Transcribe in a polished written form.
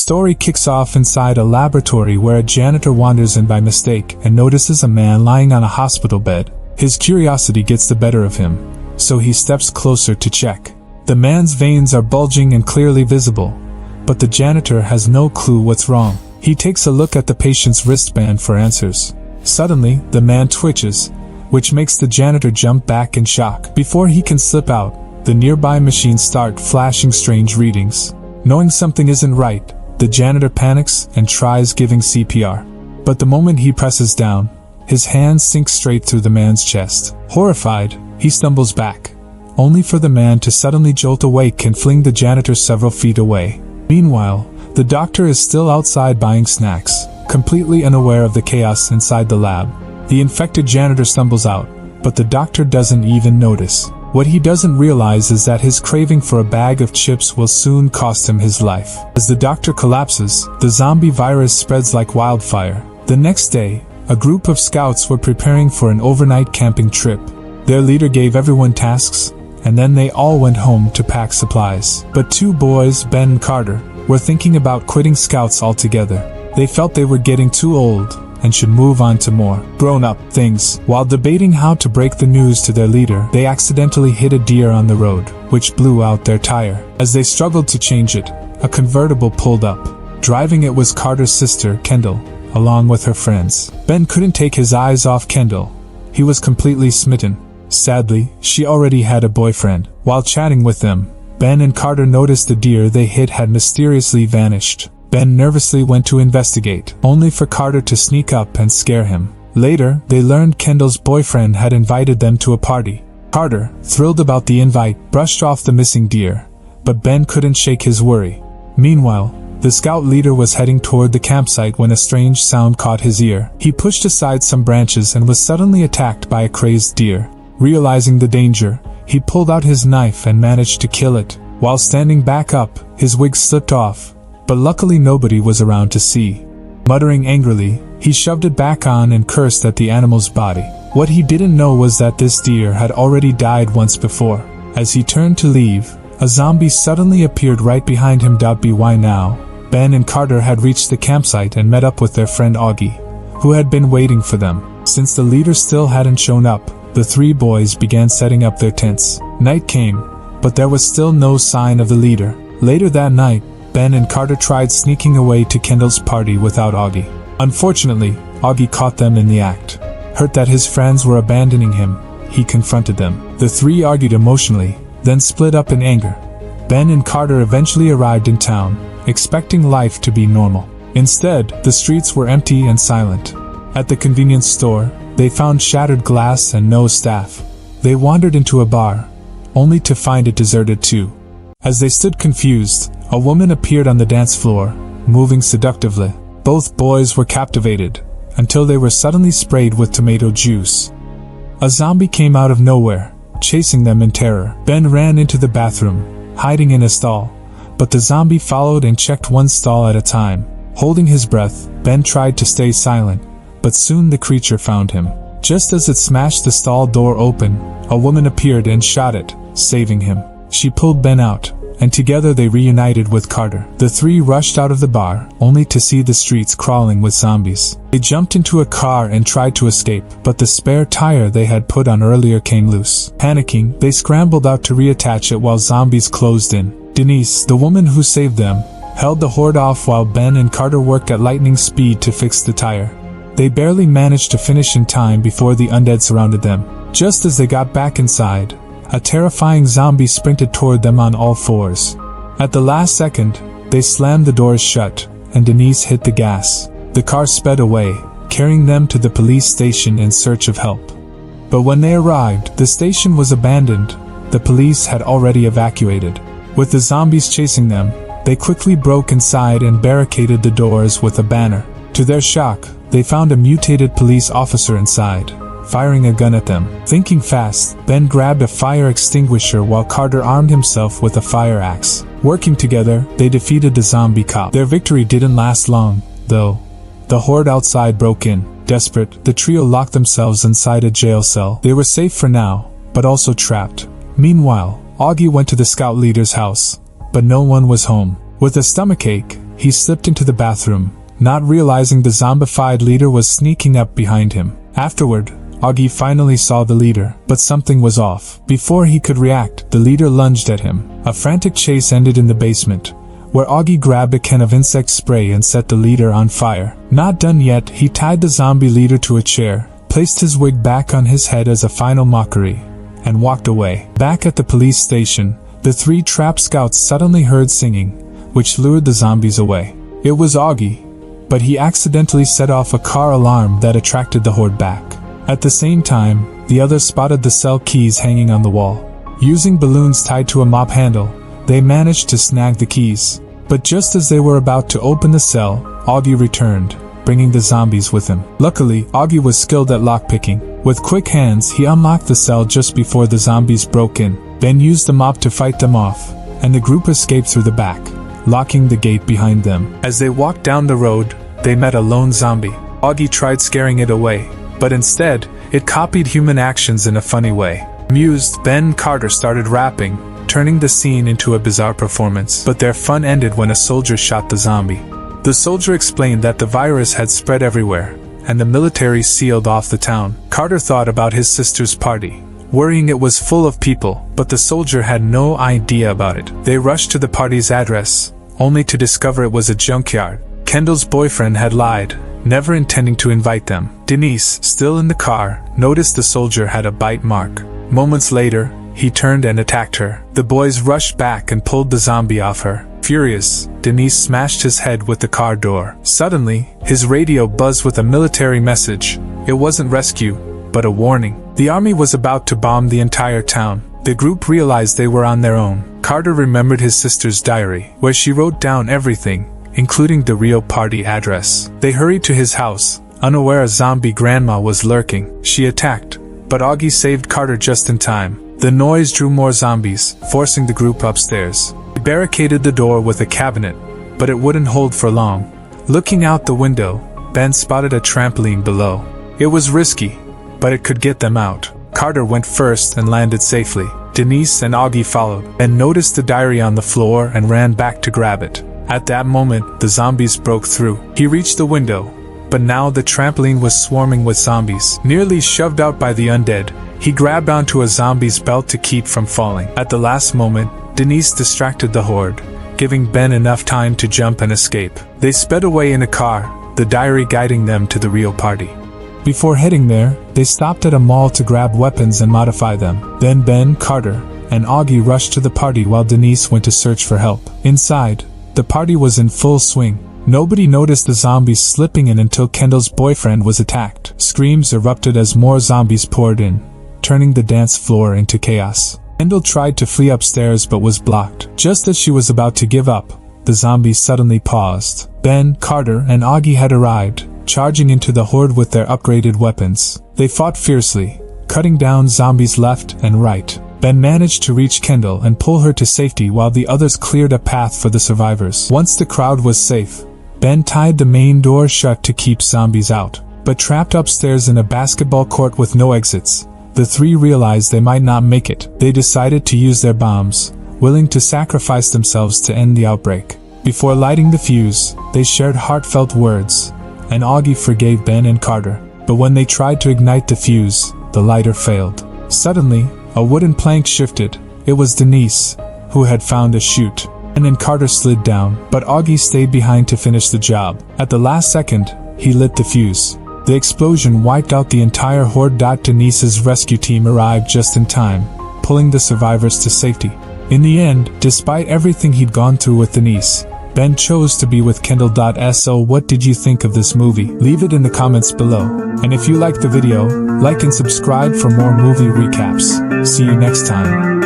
story kicks off inside a laboratory where a janitor wanders in by mistake and notices a man lying on a hospital bed. His curiosity gets the better of him, so he steps closer to check. The man's veins are bulging and clearly visible, but the janitor has no clue what's wrong. He takes a look at the patient's wristband for answers. Suddenly, the man twitches, which makes the janitor jump back in shock. Before he can slip out, the nearby machines start flashing strange readings. Knowing something isn't right, the janitor panics and tries giving CPR. But the moment he presses down, his hands sink straight through the man's chest. Horrified, he stumbles back, only for the man to suddenly jolt awake and fling the janitor several feet away. Meanwhile, the doctor is still outside buying snacks, completely unaware of the chaos inside the lab. The infected janitor stumbles out, but the doctor doesn't even notice. What he doesn't realize is that his craving for a bag of chips will soon cost him his life. As the doctor collapses, the zombie virus spreads like wildfire. The next day, a group of scouts were preparing for an overnight camping trip. Their leader gave everyone tasks, and then they all went home to pack supplies. But two boys, Ben and Carter, were thinking about quitting scouts altogether. They felt they were getting too old and should move on to more grown-up things. While debating how to break the news to their leader, they accidentally hit a deer on the road, which blew out their tire. As they struggled to change it, a convertible pulled up. Driving it was Carter's sister, Kendall, along with her friends. Ben couldn't take his eyes off Kendall. He was completely smitten. Sadly, she already had a boyfriend. While chatting with them, Ben and Carter noticed the deer they hit had mysteriously vanished. Ben nervously went to investigate, only for Carter to sneak up and scare him. Later, they learned Kendall's boyfriend had invited them to a party. Carter, thrilled about the invite, brushed off the missing deer, but Ben couldn't shake his worry. Meanwhile, the scout leader was heading toward the campsite when a strange sound caught his ear. He pushed aside some branches and was suddenly attacked by a crazed deer. Realizing the danger, he pulled out his knife and managed to kill it. While standing back up, his wig slipped off, but luckily nobody was around to see. Muttering angrily, he shoved it back on and cursed at the animal's body. What he didn't know was that this deer had already died once before. As he turned to leave, a zombie suddenly appeared right behind him. Why now? Ben and Carter had reached the campsite and met up with their friend Augie, who had been waiting for them. Since the leader still hadn't shown up, the three boys began setting up their tents. Night came, but there was still no sign of the leader. Later that night, Ben and Carter tried sneaking away to Kendall's party without Augie. Unfortunately, Augie caught them in the act. Hurt that his friends were abandoning him, he confronted them. The three argued emotionally, then split up in anger. Ben and Carter eventually arrived in town, expecting life to be normal. Instead, the streets were empty and silent. At the convenience store, they found shattered glass and no staff. They wandered into a bar, only to find it deserted too. As they stood confused, a woman appeared on the dance floor, moving seductively. Both boys were captivated, until they were suddenly sprayed with tomato juice. A zombie came out of nowhere, chasing them in terror. Ben ran into the bathroom, hiding in a stall, but the zombie followed and checked one stall at a time. Holding his breath, Ben tried to stay silent, but soon the creature found him. Just as it smashed the stall door open, a woman appeared and shot it, saving him. She pulled Ben out, and together they reunited with Carter. The three rushed out of the bar, only to see the streets crawling with zombies. They jumped into a car and tried to escape, but the spare tire they had put on earlier came loose. Panicking, they scrambled out to reattach it while zombies closed in. Denise, the woman who saved them, held the horde off while Ben and Carter worked at lightning speed to fix the tire. They barely managed to finish in time before the undead surrounded them. Just as they got back inside, a terrifying zombie sprinted toward them on all fours. At the last second, they slammed the doors shut, and Denise hit the gas. The car sped away, carrying them to the police station in search of help. But when they arrived, the station was abandoned. The police had already evacuated. With the zombies chasing them, they quickly broke inside and barricaded the doors with a banner. To their shock, they found a mutated police officer inside, firing a gun at them. Thinking fast, Ben grabbed a fire extinguisher while Carter armed himself with a fire axe. Working together, they defeated the zombie cop. Their victory didn't last long, though. The horde outside broke in. Desperate, the trio locked themselves inside a jail cell. They were safe for now, but also trapped. Meanwhile, Augie went to the scout leader's house, but no one was home. With a stomachache, he slipped into the bathroom, not realizing the zombified leader was sneaking up behind him. Afterward, Augie finally saw the leader, but something was off. Before he could react, the leader lunged at him. A frantic chase ended in the basement, where Augie grabbed a can of insect spray and set the leader on fire. Not done yet, he tied the zombie leader to a chair, placed his wig back on his head as a final mockery, and walked away. Back at the police station, the three trapped scouts suddenly heard singing, which lured the zombies away. It was Augie, but he accidentally set off a car alarm that attracted the horde back. At the same time, the others spotted the cell keys hanging on the wall. Using balloons tied to a mop handle, they managed to snag the keys. But just as they were about to open the cell, Augie returned, bringing the zombies with him. Luckily, Augie was skilled at lockpicking. With quick hands, he unlocked the cell just before the zombies broke in, then used the mop to fight them off, and the group escaped through the back, locking the gate behind them. As they walked down the road, they met a lone zombie. Augie tried scaring it away, but instead, it copied human actions in a funny way. Amused, Ben and Carter started rapping, turning the scene into a bizarre performance. But their fun ended when a soldier shot the zombie. The soldier explained that the virus had spread everywhere, and the military sealed off the town. Carter thought about his sister's party, worrying it was full of people, but the soldier had no idea about it. They rushed to the party's address, only to discover it was a junkyard. Kendall's boyfriend had lied, never intending to invite them. Denise, still in the car, noticed the soldier had a bite mark. Moments later, he turned and attacked her. The boys rushed back and pulled the zombie off her. Furious, Denise smashed his head with the car door. Suddenly, his radio buzzed with a military message. It wasn't rescue, but a warning. The army was about to bomb the entire town. The group realized they were on their own. Carter remembered his sister's diary, where she wrote down everything, including the real party address. They hurried to his house, unaware a zombie grandma was lurking. She attacked, but Augie saved Carter just in time. The noise drew more zombies, forcing the group upstairs. He barricaded the door with a cabinet, but it wouldn't hold for long. Looking out the window, Ben spotted a trampoline below. It was risky, but it could get them out. Carter went first and landed safely. Denise and Augie followed, and noticed the diary on the floor and ran back to grab it. At that moment, the zombies broke through. He reached the window, but now the trampoline was swarming with zombies. Nearly shoved out by the undead, he grabbed onto a zombie's belt to keep from falling. At the last moment, Denise distracted the horde, giving Ben enough time to jump and escape. They sped away in a car, the diary guiding them to the real party. Before heading there, they stopped at a mall to grab weapons and modify them. Then Ben, Carter, and Augie rushed to the party while Denise went to search for help. Inside, the party was in full swing. Nobody noticed the zombies slipping in until Kendall's boyfriend was attacked. Screams erupted as more zombies poured in, turning the dance floor into chaos. Kendall tried to flee upstairs but was blocked. Just as she was about to give up, the zombies suddenly paused. Ben, Carter, and Augie had arrived, charging into the horde with their upgraded weapons. They fought fiercely, cutting down zombies left and right. Ben managed to reach Kendall and pull her to safety while the others cleared a path for the survivors. Once the crowd was safe, Ben tied the main door shut to keep zombies out. But trapped upstairs in a basketball court with no exits, the three realized they might not make it. They decided to use their bombs, willing to sacrifice themselves to end the outbreak. Before lighting the fuse, they shared heartfelt words, and Augie forgave Ben and Carter. But when they tried to ignite the fuse, the lighter failed. Suddenly, a wooden plank shifted. It was Denise, who had found a chute. Ben and Carter slid down, but Augie stayed behind to finish the job. At the last second, he lit the fuse. The explosion wiped out the entire horde. Denise's rescue team arrived just in time, pulling the survivors to safety. In the end, despite everything he'd gone through with Denise, Ben chose to be with Kendall. So what did you think of this movie? Leave it in the comments below. And if you liked the video, like and subscribe for more movie recaps. See you next time.